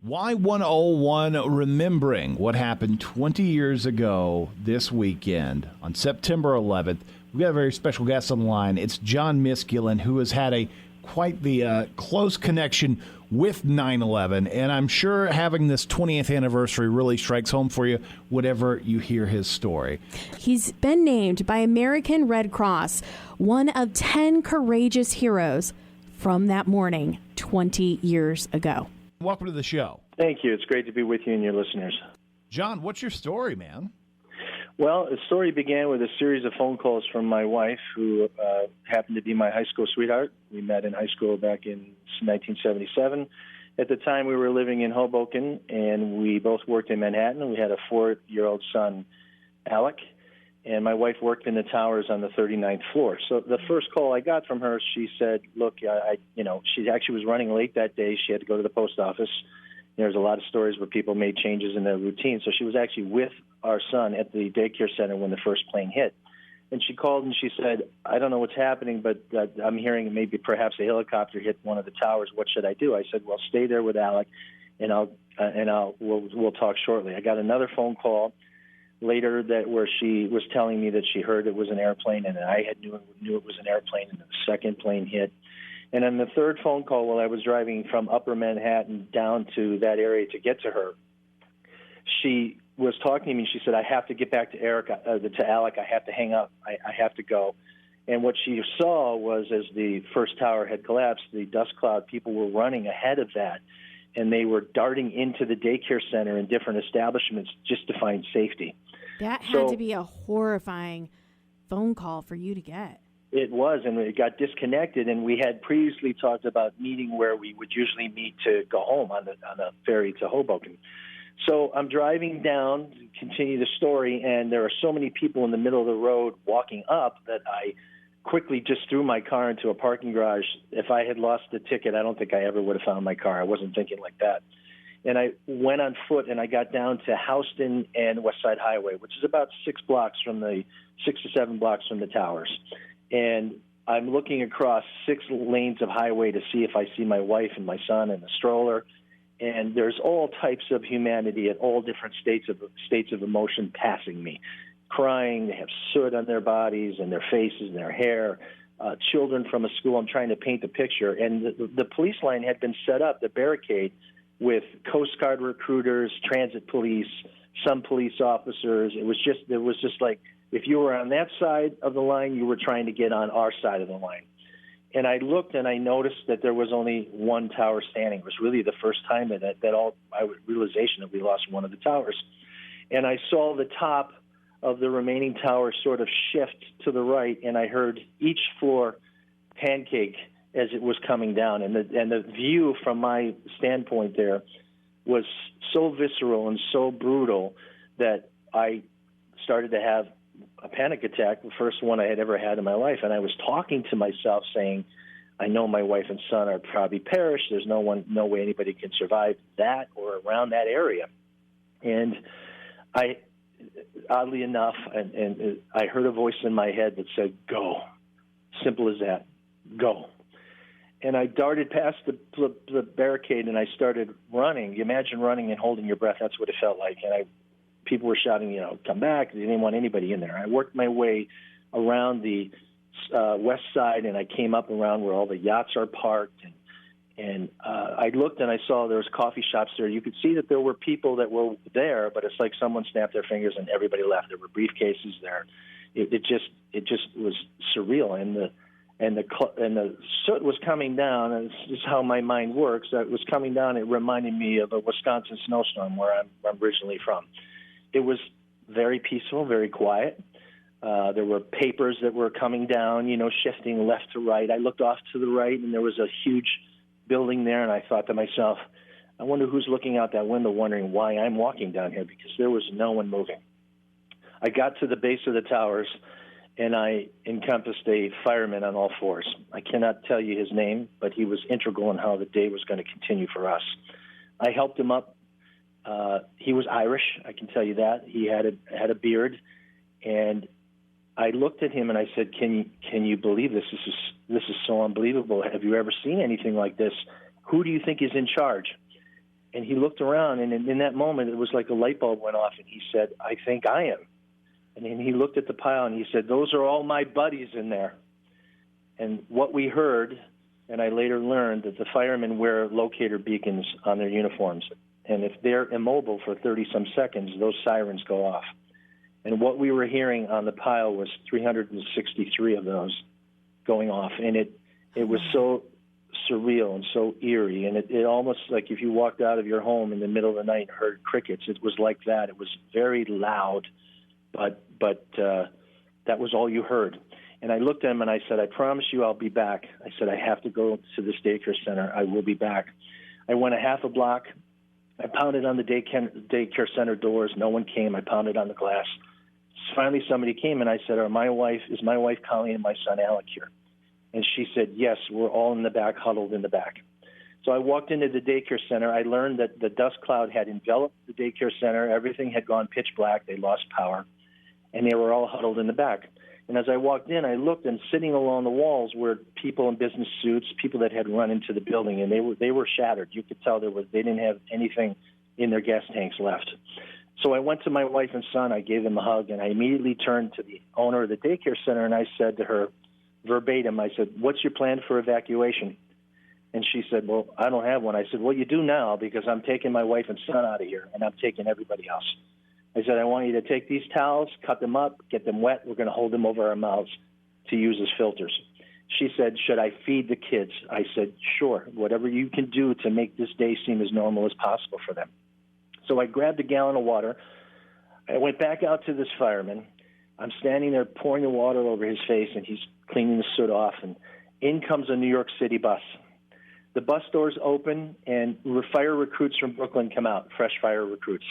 Y101 remembering what happened 20 years ago this weekend on September 11th. We've got a very special guest on the line. It's John Miskulin, who has had quite the close connection with 9/11, and I'm sure having this 20th anniversary really strikes home for you whenever you hear his story. He's been named by American Red Cross one of 10 courageous heroes from that morning 20 years ago. Welcome to the show. Thank you. It's great to be with you and your listeners. John, what's your story, man? Well, the story began with a series of phone calls from my wife, who happened to be my high school sweetheart. We met in high school back in 1977. At the time, we were living in Hoboken, and we both worked in Manhattan. We had a 4-year-old son, Alec, and my wife worked in the towers on the 39th floor. So the first call I got from her, she said, look, she actually was running late that day. She had to go to the post office. There's a lot of stories where people made changes in their routine. So she was actually with our son at the daycare center when the first plane hit. And she called and she said, I don't know what's happening, but I'm hearing maybe perhaps a helicopter hit one of the towers. What should I do? I said, well, stay there with Alec, and we'll talk shortly. I got another phone call later where she was telling me that she heard it was an airplane, and I knew it was an airplane, and the second plane hit. And then the third phone call, while I was driving from Upper Manhattan down to that area to get to her, she was talking to me. She said, I have to get back to Alec. I have to hang up. I have to go. And what she saw was, as the first tower had collapsed, the dust cloud, people were running ahead of that, and they were darting into the daycare center and different establishments just to find safety. That had to be a horrifying phone call for you to get. It was, and it got disconnected, and we had previously talked about meeting where we would usually meet to go home on the ferry to Hoboken. So I'm driving down to continue the story, and there are so many people in the middle of the road walking up that I quickly just threw my car into a parking garage. If I had lost the ticket, I don't think I ever would have found my car. I wasn't thinking like that. And I went on foot, and I got down to Houston and West Side Highway, which is about 6 to 7 blocks from the towers. And I'm looking across 6 lanes of highway to see if I see my wife and my son in the stroller. And there's all types of humanity at all different states of emotion passing me, crying. They have soot on their bodies and their faces and their hair. Children from a school. I'm trying to paint the picture. And the police line had been set up, the barricade, with Coast Guard recruiters, transit police, some police officers. It was just like, if you were on that side of the line, you were trying to get on our side of the line. And I looked and I noticed that there was only one tower standing. It was really the first time realization that we lost one of the towers. And I saw the top of the remaining tower sort of shift to the right, and I heard each floor pancake as it was coming down. And the view from my standpoint there was so visceral and so brutal that I started to have a panic attack, the first one I had ever had in my life. And I was talking to myself saying, I know my wife and son are probably perished. There's no way anybody can survive that or around that area. And I, oddly enough, and I heard a voice in my head that said, go. Simple as that. Go. And I darted past the barricade and I started running. You imagine running and holding your breath. That's what it felt like. And people were shouting, come back. They didn't want anybody in there. I worked my way around the west side, and I came up around where all the yachts are parked. And I looked, and I saw there was coffee shops there. You could see that there were people that were there, but it's like someone snapped their fingers and everybody left. There were briefcases there. It just was surreal. And the soot was coming down, and this is how my mind works. It was coming down. It reminded me of a Wisconsin snowstorm where I'm originally from. It was very peaceful, very quiet. There were papers that were coming down, shifting left to right. I looked off to the right, and there was a huge building there, and I thought to myself, I wonder who's looking out that window wondering why I'm walking down here, because there was no one moving. I got to the base of the towers, and I encompassed a fireman on all fours. I cannot tell you his name, but he was integral in how the day was going to continue for us. I helped him up. He was Irish, I can tell you that. He had a beard, and I looked at him and I said, "Can you believe this? This is so unbelievable. Have you ever seen anything like this? Who do you think is in charge?" And he looked around, and in that moment, it was like a light bulb went off, and he said, I think I am. And then he looked at the pile, and he said, those are all my buddies in there. And what we heard, and I later learned, that the firemen wear locator beacons on their uniforms. And if they're immobile for 30-some seconds, those sirens go off. And what we were hearing on the pile was 363 of those going off. And it was so surreal and so eerie, and it almost like if you walked out of your home in the middle of the night and heard crickets. It was like that. It was very loud, but that was all you heard. And I looked at him and I said, I promise you I'll be back. I said, I have to go to this daycare center. I will be back. I went a half a block. I pounded on the daycare center doors. No one came. I pounded on the glass. Finally, somebody came, and I said, is my wife Colleen and my son Alec here? And she said, yes, we're all in the back, huddled in the back. So I walked into the daycare center. I learned that the dust cloud had enveloped the daycare center. Everything had gone pitch black. They lost power, and they were all huddled in the back. And as I walked in, I looked, and sitting along the walls were people in business suits, people that had run into the building, and they were shattered. You could tell they didn't have anything in their gas tanks left. So I went to my wife and son. I gave them a hug, and I immediately turned to the owner of the daycare center, and I said to her, verbatim, I said, what's your plan for evacuation? And she said, well, I don't have one. I said, well, you do now, because I'm taking my wife and son out of here, and I'm taking everybody else. I said, I want you to take these towels, cut them up, get them wet. We're going to hold them over our mouths to use as filters. She said, should I feed the kids? I said, sure, whatever you can do to make this day seem as normal as possible for them. So I grabbed a gallon of water. I went back out to this fireman. I'm standing there pouring the water over his face, and he's cleaning the soot off, and in comes a New York City bus. The bus doors open, and fire recruits from Brooklyn come out, fresh fire recruits.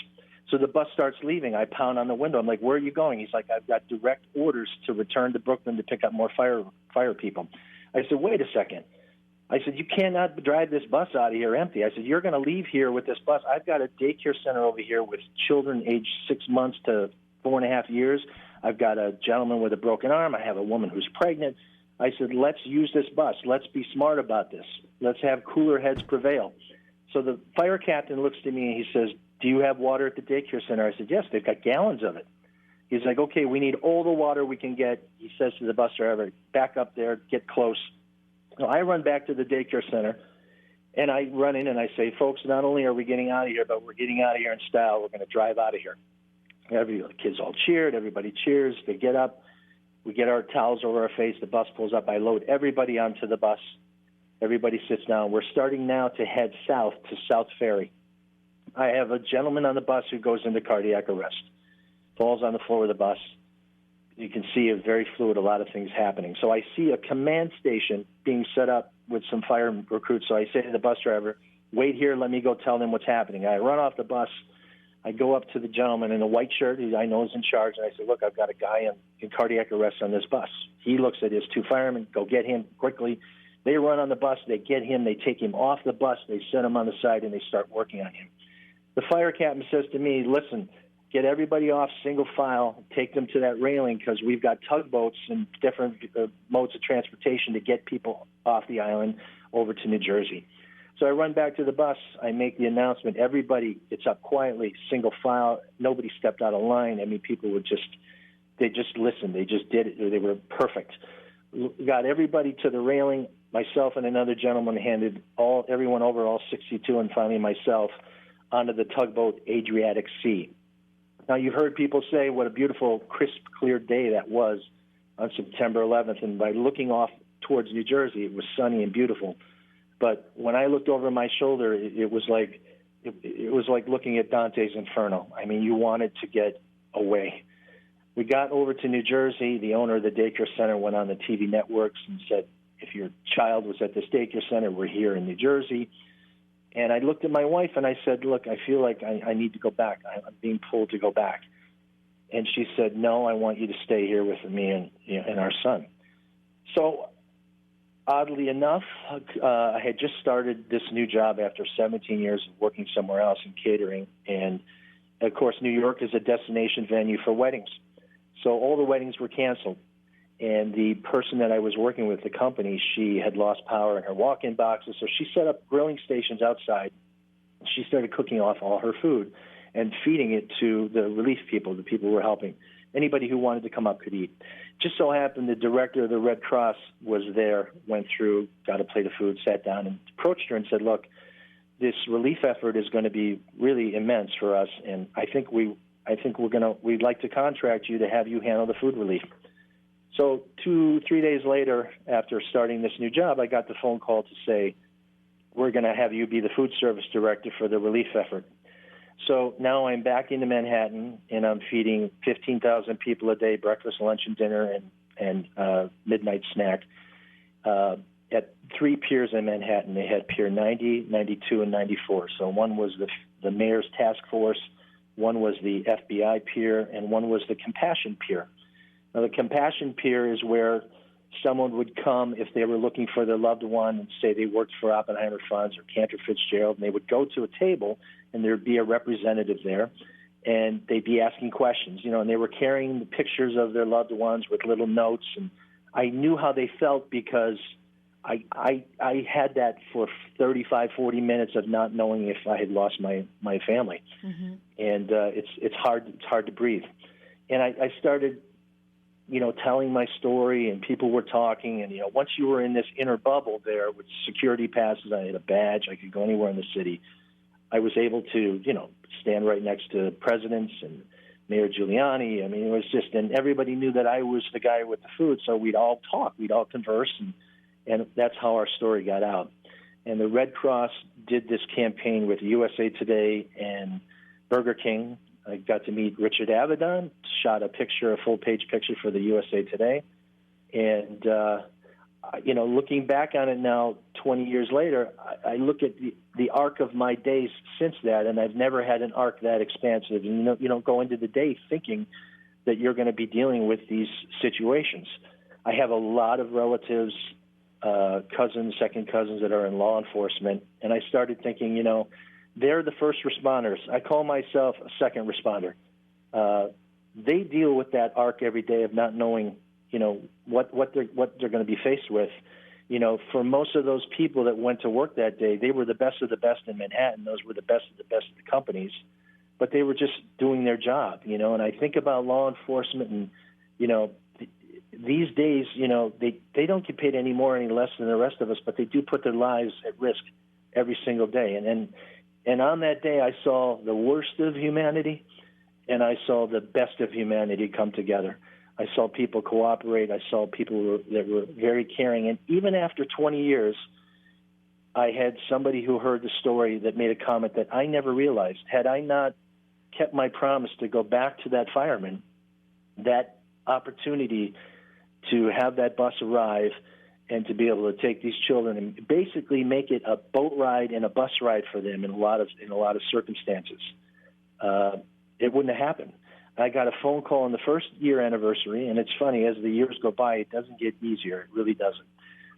So the bus starts leaving. I pound on the window. I'm like, where are you going? He's like, I've got direct orders to return to Brooklyn to pick up more fire people. I said, wait a second. I said, you cannot drive this bus out of here empty. I said, you're going to leave here with this bus. I've got a daycare center over here with children aged 6 months to 4.5 years. I've got a gentleman with a broken arm. I have a woman who's pregnant. I said, let's use this bus. Let's be smart about this. Let's have cooler heads prevail. So the fire captain looks to me and he says, do you have water at the daycare center? I said, yes, they've got gallons of it. He's like, okay, we need all the water we can get. He says to the bus driver, back up there, get close. So I run back to the daycare center, and I run in and I say, folks, not only are we getting out of here, but we're getting out of here in style. We're going to drive out of here. The kids all cheered. Everybody cheers. They get up. We get our towels over our face. The bus pulls up. I load everybody onto the bus. Everybody sits down. We're starting now to head south to South Ferry. I have a gentleman on the bus who goes into cardiac arrest, falls on the floor of the bus. You can see a very fluid, a lot of things happening. So I see a command station being set up with some fire recruits. So I say to the bus driver, wait here, let me go tell them what's happening. I run off the bus. I go up to the gentleman in a white shirt who I know is in charge, and I say, look, I've got a guy in cardiac arrest on this bus. He looks at his two firemen, go get him quickly. They run on the bus. They get him. They take him off the bus. They set him on the side, and they start working on him. The fire captain says to me, listen, get everybody off single file, take them to that railing because we've got tugboats and different modes of transportation to get people off the island over to New Jersey. So I run back to the bus. I make the announcement. Everybody gets up quietly, single file. Nobody stepped out of line. I mean, people would they just listened. They just did it. They were perfect. Got everybody to the railing. Myself and another gentleman handed everyone over, all 62, and finally myself, onto the tugboat Adriatic Sea. Now, you've heard people say what a beautiful, crisp, clear day that was on September 11th, and by looking off towards New Jersey, it was sunny and beautiful. But when I looked over my shoulder, it was like looking at Dante's Inferno. I mean, you wanted to get away. We got over to New Jersey. The owner of the daycare center went on the TV networks and said, if your child was at this daycare center, we're here in New Jersey. And I looked at my wife and I said, look, I feel like I need to go back. I'm being pulled to go back. And she said, no, I want you to stay here with me and our son. So oddly enough, I had just started this new job after 17 years of working somewhere else in catering. And, of course, New York is a destination venue for weddings. So all the weddings were canceled. And the person that I was working with, the company, she had lost power in her walk-in boxes. So she set up grilling stations outside She started cooking off all her food and feeding it to the relief people, the people who were helping. Anybody who wanted to come up could eat. Just so happened the director of the Red Cross was there, went through, got a plate of food, sat down, and approached her and said, look, this relief effort is going to be really immense for us, and we'd like to contract you to have you handle the food relief. So 2-3 days later, after starting this new job, I got the phone call to say, we're going to have you be the food service director for the relief effort. So now I'm back into Manhattan, and I'm feeding 15,000 people a day, breakfast, lunch, and dinner, and midnight snack at 3 piers in Manhattan. They had Pier 90, 92, and 94. So one was the mayor's task force, one was the FBI pier, and one was the Compassion Pier. Now, the Compassion Pier is where someone would come if they were looking for their loved one and say they worked for Oppenheimer Funds or Cantor Fitzgerald, and they would go to a table and there would be a representative there, and they'd be asking questions, and they were carrying the pictures of their loved ones with little notes, and I knew how they felt because I had that for 35, 40 minutes of not knowing if I had lost my family, and it's hard to breathe, and I started telling my story, and people were talking, and once you were in this inner bubble there with security passes, I had a badge, I could go anywhere in the city. I was able to, stand right next to presidents and Mayor Giuliani. I mean, it was just, and everybody knew that I was the guy with the food, so we'd all talk, we'd all converse, and that's how our story got out. And the Red Cross did this campaign with USA Today and Burger King. I got to meet Richard Avedon, shot a full-page picture for the USA Today. And, looking back on it now, 20 years later, I look at the arc of my days since that, and I've never had an arc that expansive. And you don't go into the day thinking that you're going to be dealing with these situations. I have a lot of relatives, cousins, second cousins that are in law enforcement, and I started thinking, they're the first responders. I call myself a second responder. They deal with that arc every day of not knowing, what they're going to be faced with. For most of those people that went to work that day, they were the best of the best in Manhattan. Those were the best of the best of the companies, but they were just doing their job. And I think about law enforcement, and these days, they don't get paid any more, any less than the rest of us, but they do put their lives at risk every single day. And on that day, I saw the worst of humanity, and I saw the best of humanity come together. I saw people cooperate. I saw people that were very caring. And even after 20 years, I had somebody who heard the story that made a comment that I never realized. Had I not kept my promise to go back to that fireman, that opportunity to have that bus arrive and to be able to take these children and basically make it a boat ride and a bus ride for them in a lot of circumstances, it wouldn't have happened. I got a phone call on the first year anniversary, and it's funny, as the years go by, it doesn't get easier. It really doesn't.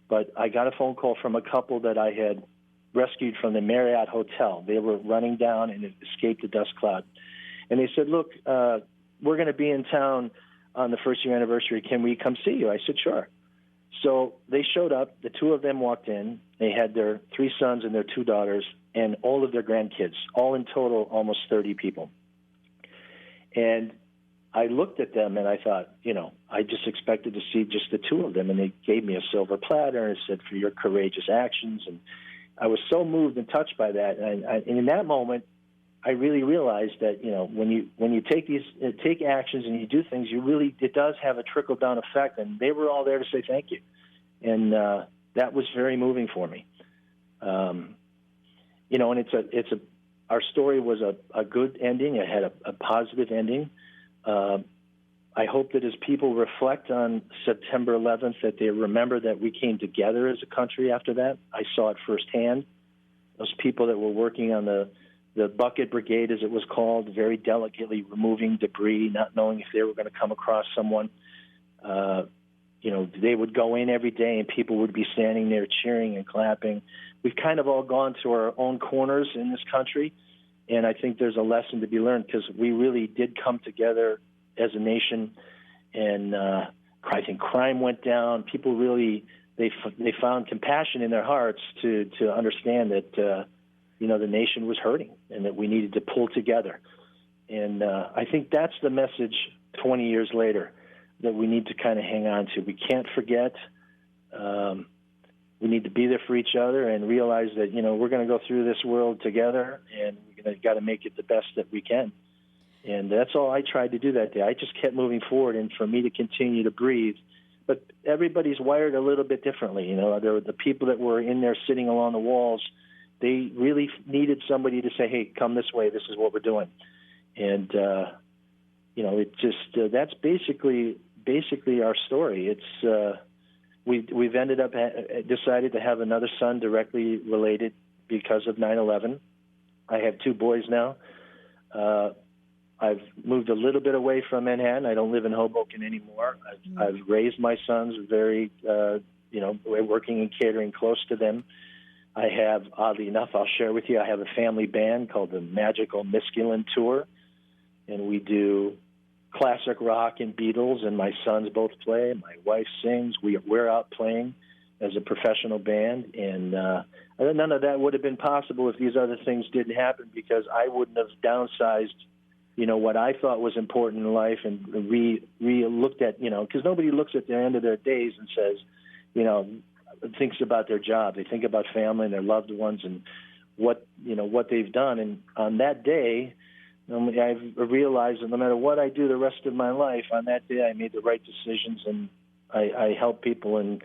But I got a phone call from a couple that I had rescued from the Marriott Hotel. They were running down and escaped the dust cloud. And they said, look, we're going to be in town on the first year anniversary. Can we come see you? I said, sure. So they showed up. The two of them walked in. They had their 3 sons and their 2 daughters and all of their grandkids, all in total almost 30 people. And I looked at them and I thought, I just expected to see just the 2 of them. And they gave me a silver platter and said, for your courageous actions. And I was so moved and touched by that. And in that moment, I really realized that, when you take actions and you do things, it does have a trickle down effect. And they were all there to say thank you. And that was very moving for me. And our story was a good ending. It had a positive ending. I hope that as people reflect on September 11th, that they remember that we came together as a country after that. I saw it firsthand. Those people that were working on the bucket brigade, as it was called, very delicately removing debris, not knowing if they were going to come across someone. They would go in every day and people would be standing there cheering and clapping. We've kind of all gone to our own corners in this country, and I think there's a lesson to be learned because we really did come together as a nation, and I think crime went down. People really, they found compassion in their hearts to understand that the nation was hurting and that we needed to pull together. And I think that's the message 20 years later that we need to kind of hang on to. We can't forget. We need to be there for each other and realize that, we're going to go through this world together, and we're got to make it the best that we can. And that's all I tried to do that day. I just kept moving forward, and for me to continue to breathe. But everybody's wired a little bit differently. There were the people that were in there sitting along the walls. They really needed somebody to say, hey, come this way. This is what we're doing. And, it just that's basically our story. It's we've ended up decided to have another son directly related because of 9/11. I have 2 boys now. I've moved a little bit away from Manhattan. I don't live in Hoboken anymore. I've raised my sons very, working in catering close to them. I have, oddly enough, I'll share with you, I have a family band called the Magical Miskulin Tour, and we do classic rock and Beatles, and my sons both play. My wife sings. We're out playing as a professional band, and none of that would have been possible if these other things didn't happen, because I wouldn't have downsized, what I thought was important in life and looked at, because nobody looks at the end of their days and says, thinks about their job. They think about family and their loved ones and what they've done. And on that day, I've realized that no matter what I do the rest of my life, on that day I made the right decisions, and I help people. And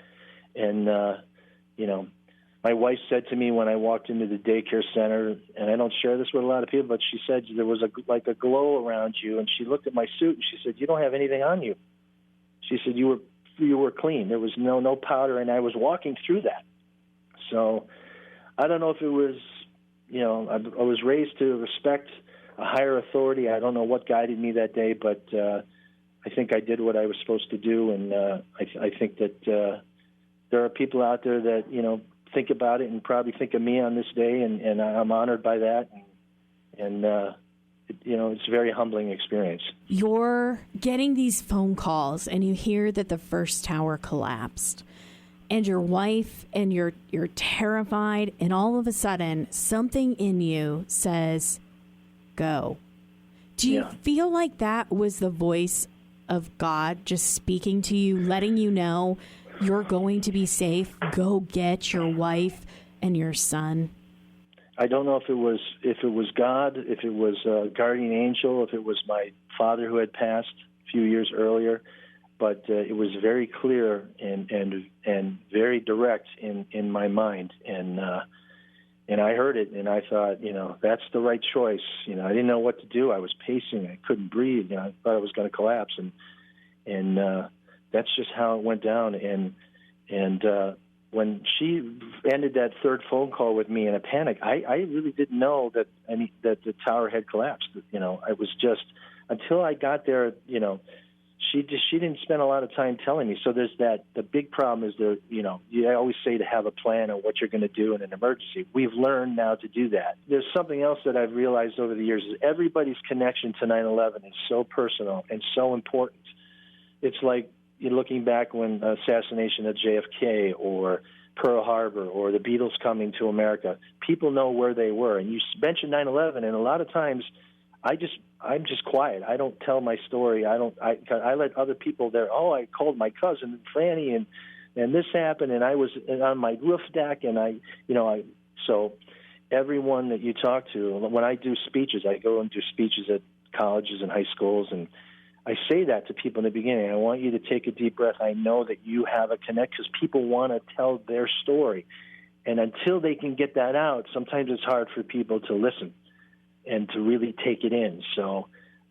my wife said to me when I walked into the daycare center, and I don't share this with a lot of people, but she said there was a glow around you, and she looked at my suit and she said, "You don't have anything on you." She said, "You were clean. There was no powder," and I was walking through that. So I don't know if it was, I was raised to respect a higher authority. I don't know what guided me that day, but I think I did what I was supposed to do, and I think that there are people out there that think about it and probably think of me on this day, and I'm honored by that, and it's a very humbling experience. You're getting these phone calls, and you hear that the first tower collapsed, and your wife, and you're terrified, and all of a sudden, something in you says, go. Do you feel like that was the voice of God just speaking to you, letting you know you're going to be safe? Go get your wife and your son. I don't know if it was God, if it was a guardian angel, if it was my father who had passed a few years earlier, but it was very clear and very direct in my mind, and I heard it, and I thought, that's the right choice. I didn't know what to do. I was pacing. I couldn't breathe. I thought I was going to collapse, and that's just how it went down. And when she ended that third phone call with me in a panic, I really didn't know that the tower had collapsed. I was just, until I got there, she didn't spend a lot of time telling me. So there's that. The big problem is you always say to have a plan of what you're going to do in an emergency. We've learned now to do that. There's something else that I've realized over the years is everybody's connection to 9/11 is so personal and so important. It's like you're looking back when assassination of JFK or Pearl Harbor or the Beatles coming to America. People know where they were, and you mentioned 9/11, and a lot of times I'm just quiet. I don't tell my story. I let other people there. Oh, I called my cousin Franny, and this happened, and I was on my roof deck, and so everyone that you talk to, when I do speeches, I go and do speeches at colleges and high schools, and I say that to people in the beginning. I want you to take a deep breath. I know that you have a connect, because people want to tell their story, and until they can get that out, sometimes it's hard for people to listen and to really take it in. So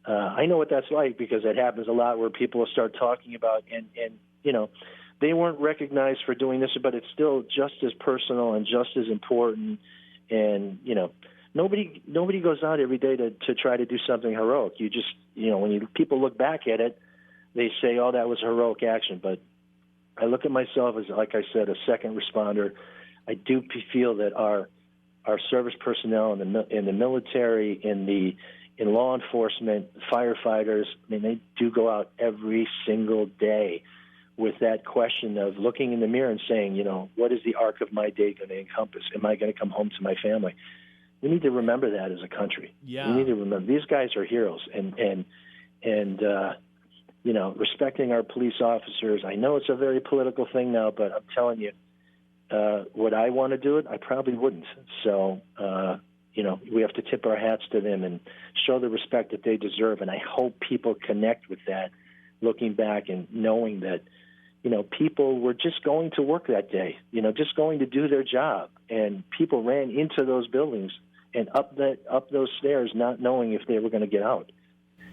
I know what that's like, because it happens a lot where people start talking about, and they weren't recognized for doing this, but it's still just as personal and just as important. And, nobody goes out every day to try to do something heroic. You just, when people look back at it, they say, oh, that was a heroic action. But I look at myself as, like I said, a second responder. I do feel that our service personnel in the military, in law enforcement, firefighters, they do go out every single day with that question of looking in the mirror and saying, what is the arc of my day going to encompass? Am I going to come home to my family? We need to remember that as a country. Yeah. We need to remember these guys are heroes, and respecting our police officers. I know it's a very political thing now, but I'm telling you, would I want to do it? I probably wouldn't. So, we have to tip our hats to them and show the respect that they deserve. And I hope people connect with that, looking back and knowing that, people were just going to work that day, just going to do their job. And people ran into those buildings and up those stairs not knowing if they were going to get out.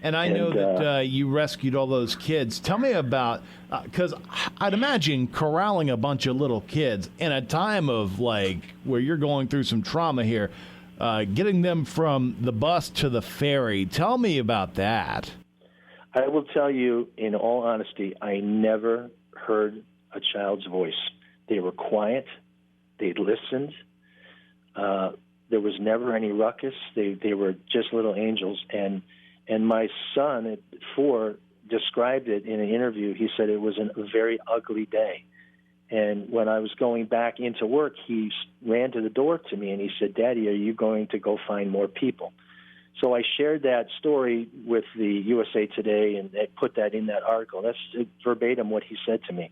And I know that you rescued all those kids. Tell me about, because I'd imagine corralling a bunch of little kids in a time of where you're going through some trauma here, getting them from the bus to the ferry. Tell me about that. I will tell you, in all honesty, I never heard a child's voice. They were quiet. They listened. There was never any ruckus. They were just little angels. And my son at 4 described it in an interview. He said it was a very ugly day. And when I was going back into work, he ran to the door to me and he said, "Daddy, are you going to go find more people?" So I shared that story with the USA Today, and they put that in that article. That's verbatim what he said to me.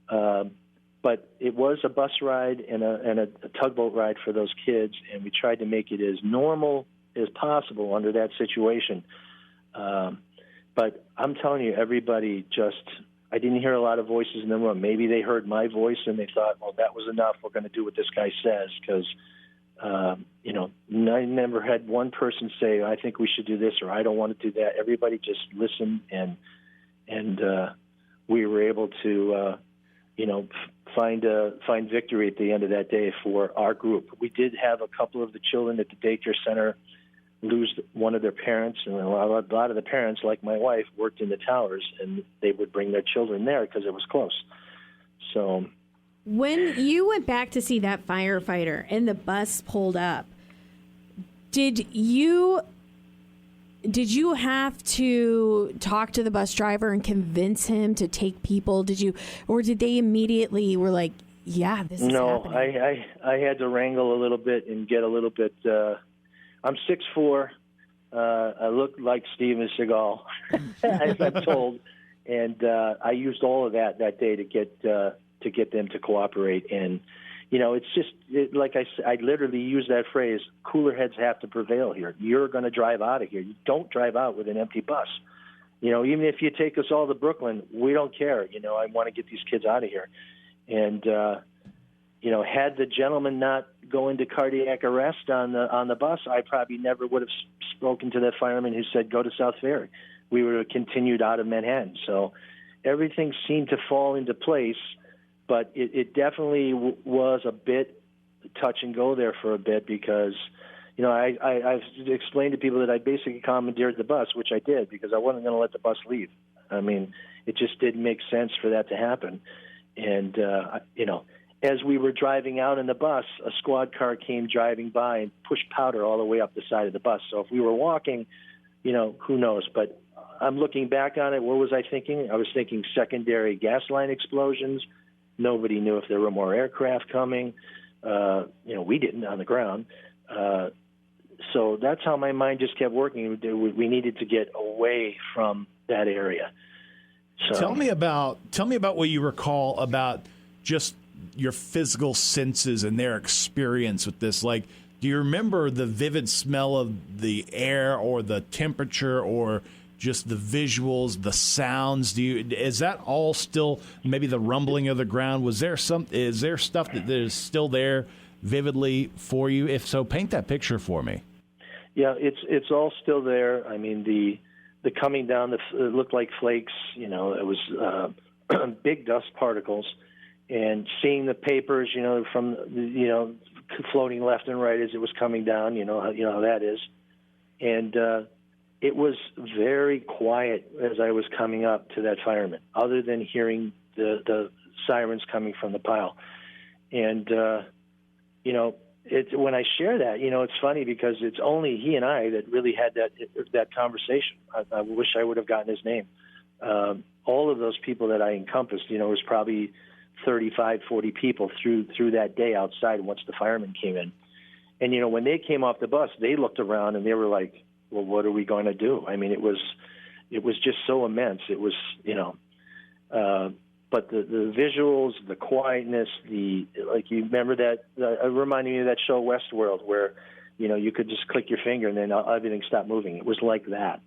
But it was a bus ride and a tugboat ride for those kids, and we tried to make it as normal as possible under that situation. But I'm telling you, everybody I didn't hear a lot of voices in the room. Maybe they heard my voice and they thought, well, that was enough. We're going to do what this guy says, because, I never had one person say, I think we should do this, or I don't want to do that. Everybody just listened, and we were able to, find victory at the end of that day for our group. We did have a couple of the children at the daycare center lose one of their parents, and a lot of the parents, like my wife, worked in the towers, and they would bring their children there because it was close. So when you went back to see that firefighter and the bus pulled up, did you have to talk to the bus driver and convince him to take people? Or did they immediately were like, yeah, this is happening? No, I had to wrangle a little bit and get a little bit. I'm 6'4". I look like Steven Seagal, as I'm told, and I used all of that day to get them to cooperate. And it's just like I said, I literally use that phrase: cooler heads have to prevail here. You're going to drive out of here. You don't drive out with an empty bus. Even if you take us all to Brooklyn, we don't care. I want to get these kids out of here. And had the gentleman not go into cardiac arrest on the bus, I probably never would have spoken to that fireman who said, go to South Ferry. We would have continued out of Manhattan. So everything seemed to fall into place, but it definitely was a bit touch and go there for a bit, because, I've explained to people that I basically commandeered the bus, which I did, because I wasn't going to let the bus leave. I mean, it just didn't make sense for that to happen. And, as we were driving out in the bus, a squad car came driving by and pushed powder all the way up the side of the bus. So if we were walking, who knows? But I'm looking back on it. What was I thinking? I was thinking secondary gas line explosions. Nobody knew if there were more aircraft coming. We didn't on the ground. So that's how my mind just kept working. We needed to get away from that area. So Tell me about what you recall about just your physical senses and their experience with this. Like, do you remember the vivid smell of the air, or the temperature, or just the visuals, the sounds? Is that all still, maybe the rumbling of the ground? Is there stuff that is still there vividly for you? If so, paint that picture for me. Yeah, it's all still there. I mean, the coming down, it looked like flakes. It was big dust particles. And seeing the papers, from floating left and right as it was coming down, how that is. And it was very quiet as I was coming up to that fireman, other than hearing the sirens coming from the pile. And when I share that, it's funny, because it's only he and I that really had that conversation. I wish I would have gotten his name. All of those people that I encompassed, was probably 35, 40 people through that day outside once the firemen came in. And, you know, when they came off the bus, they looked around and they were like, well, what are we going to do? I mean, it was just so immense. It was, you know, but the visuals, the quietness, like you remember that, it reminded me of that show Westworld where, you know, you could just click your finger and then everything stopped moving. It was like that.